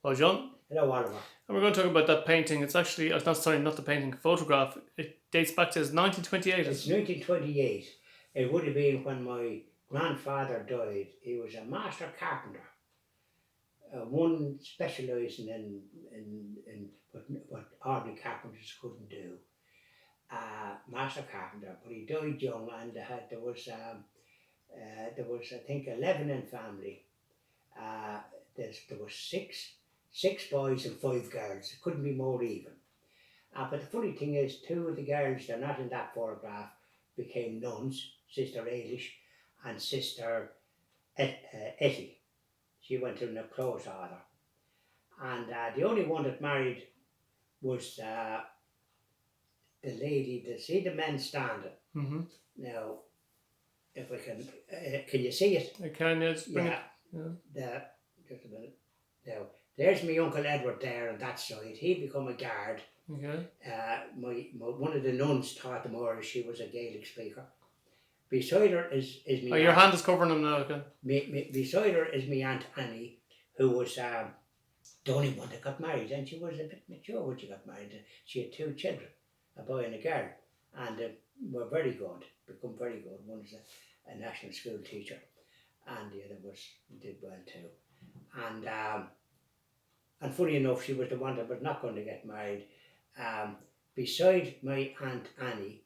Oh, John, Hello, Oliver. and we're going to talk about that painting. It's actually, not sorry, not the painting, photograph. It dates back to 1928. It's 1928. It would have been when my grandfather died. He was a master carpenter, one specialising in what ordinary carpenters couldn't do. Master carpenter, but he died young, and there was I think 11 in family. Uh, there was six boys and five girls. It couldn't be more even. But the funny thing is, two of the girls, they're not in that photograph, became nuns, Sister Ailish and Sister Etty. She went in a close order. And the only one that married was the lady, see the men standing. Mm-hmm. Now, if we can you see it? I can, yeah, just bring Yeah, just a minute. Now, there's my Uncle Edward there on that side. He become a guard. Okay. My one of the nuns taught them Irish. She was a Gaelic speaker. Beside her is me. Oh, your hand is covering them now, okay. Beside her is my Aunt Annie, who was the only one that got married, and she was a bit mature when she got married. She had two children, a boy and a girl, and were very good, become very good. One was a national school teacher, and the other did well too. And funny enough, she was the one that was not going to get married. Beside my Aunt Annie,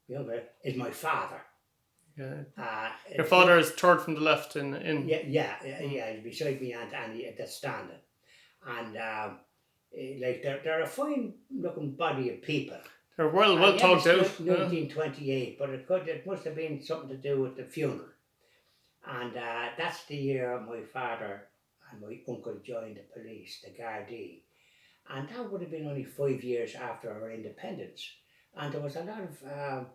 is my father. Yeah. Your father is third from the left in. Yeah. Beside me Aunt Annie at the standing, and like they're a fine looking body of people. They're well talked out. 1928, but it must have been something to do with the funeral, and that's the year my father and my uncle joined the police, the Gardaí, and that would have been only 5 years after our independence, and there was a lot of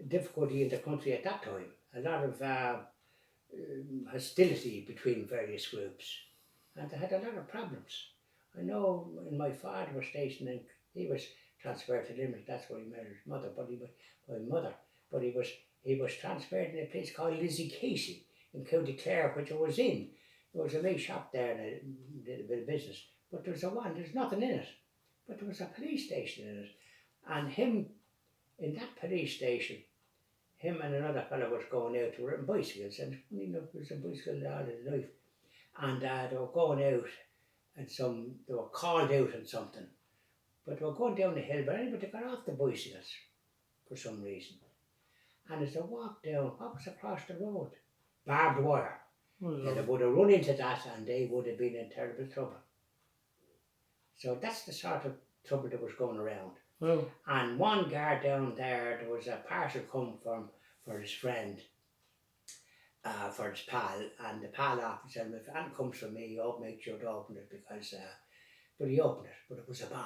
difficulty in the country at that time, a lot of hostility between various groups, and they had a lot of problems. I know when my father was stationed and he was transferred to Limerick, that's where he met his mother, but he was transferred in a place called Lizzie Casey in County Clare, which I was in. There was a nice shop there and I did a bit of business, but there's nothing in it, but there was a police station in it, and him in that police station, him and another fellow was going out to riding bicycles, and funny enough, there was a bicycle all his life, and they were going out, and they were called out on something, but they were going down the hill, but anyway, they got off the bicycles for some reason, and as they walked down, what was across the road? Barbed wire. And they would have run into that, and they would have been in terrible trouble. So that's the sort of trouble that was going around. Oh. And one guard down there was a parcel come for his friend, for his pal, and the pal officer said, if anything comes from me, I'll make sure to open it because, but he opened it, but it was a bomb.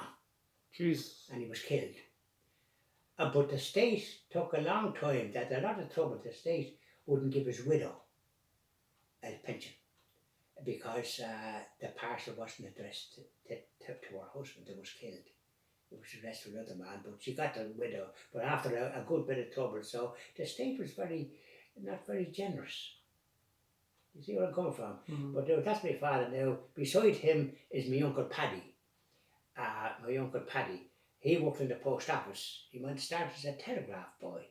Jeez. And he was killed. But the state took a long time, that a lot of trouble, the state wouldn't give his widow a pension because the parcel wasn't addressed to her husband that was killed. It was addressed to another man, but she got the widow, but after a good bit of trouble. So the state was not very generous. You see where I'm coming from? Mm-hmm. But that's my father now. Beside him is my Uncle Paddy. My Uncle Paddy. He worked in the post office. He went to start as a telegraph boy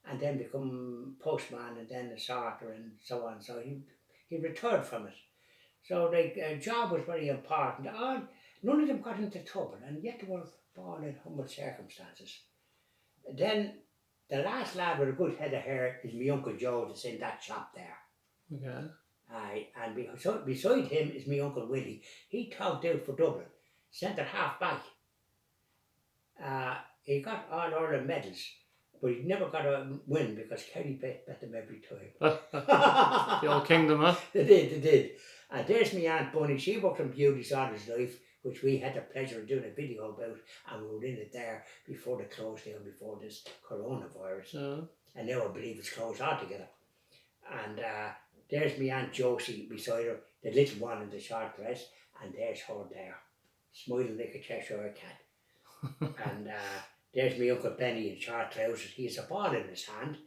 and then become postman and then a sorter and so on. So he retired from it. So a job was very important. None of them got into trouble, and yet they were born in humble circumstances. Then the last lad with a good head of hair is my Uncle Joe that's in that shop there. Okay. And beside him is my Uncle Willie. He togged out for Dublin, centre half back. He got all Ireland medals, but he never got a win because Kerry bet them every time. The old kingdom, huh? They did. And there's my Aunt Bunny. She worked on Beauty's Honest Life, which we had the pleasure of doing a video about, and we were in it there before they closed down, before this coronavirus. And now I believe it's closed altogether. And there's my Aunt Josie beside her, the little one in the short dress, and there's her there, smiling like a Cheshire cat. And there's my Uncle Benny in short trousers. He has a ball in his hand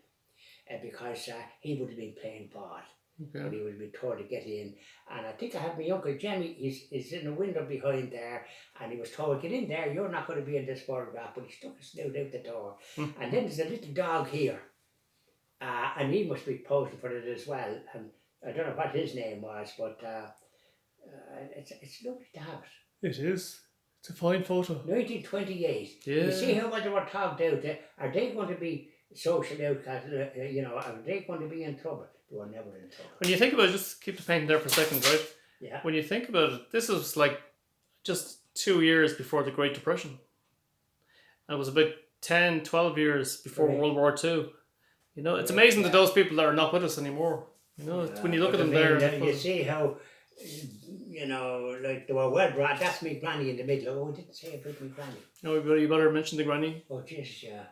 because he would have been playing ball. but Okay. he would be told to get in. And I think I have my uncle Jimmy, he's in the window behind there, and he was told, get in there, you're not going to be in this photograph, but he stuck his snout out the door. And then there's a little dog here, and he must be posing for it as well. And I don't know what his name was, but it's lovely to have it. It is. It's a fine photo. 1928. Yeah. You see how much they were talked out there? Are they going to be social outcasts? Are they going to be in trouble? They were never in trouble. When you think about it, just keep the painting there for a second, right? Yeah. When you think about it, this was like just 2 years before the Great Depression. And it was about 10, 12 years before Right. World War II. You know, it's Yeah, amazing that yeah. those people are not with us anymore. You know, when you look at them there. You see how, like they were well brought. That's me granny in the middle. Oh, I didn't say about me granny. No, you better mention the granny. Oh, jeez, yeah.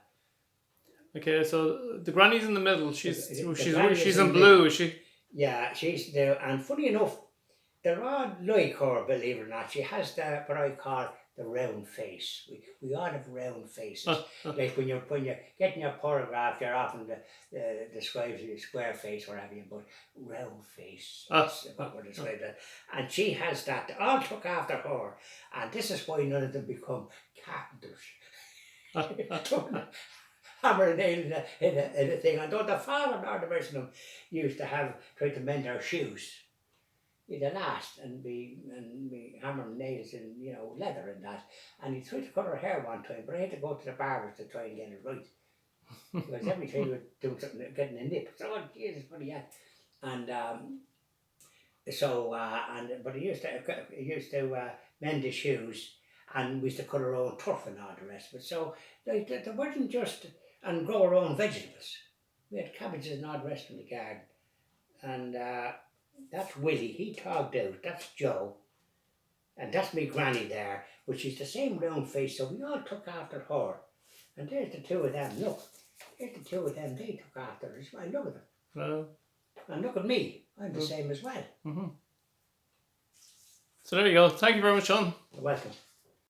Okay, so the granny's in the middle. She's The granny is she's in in the blue, is she? Yeah, she's there. And funny enough, they're all like her, believe it or not. She has what I call the round face. We all have round faces. Like when you're getting your photograph, you're often describes a square face or have you, but round face is what we're described as. And she has that. They all took after her, and this is why none of them become carpenters. Hammer and nail in a thing. And though the father nor the rest of them used to try to mend their shoes, he'd a last and be hammer and nails in leather and that. And he tried to cut her hair one time, but I had to go to the barbers to try and get it right. Because every time he was doing something, getting a nip, so Jesus, what he had. And but he used to mend the shoes, and we used to cut our own turf and all the rest of it. So like there wasn't just and grow our own vegetables. We had cabbages and all the rest in the garden. And that's Willie, he togged out, that's Joe. And that's me granny there, but she's the same round face, so we all took after her. And there's the two of them, look. There's the two of them, they took after her as well, look at them. Well, And look at me, I'm the same as well. so there you go. Thank you very much, John. You're welcome.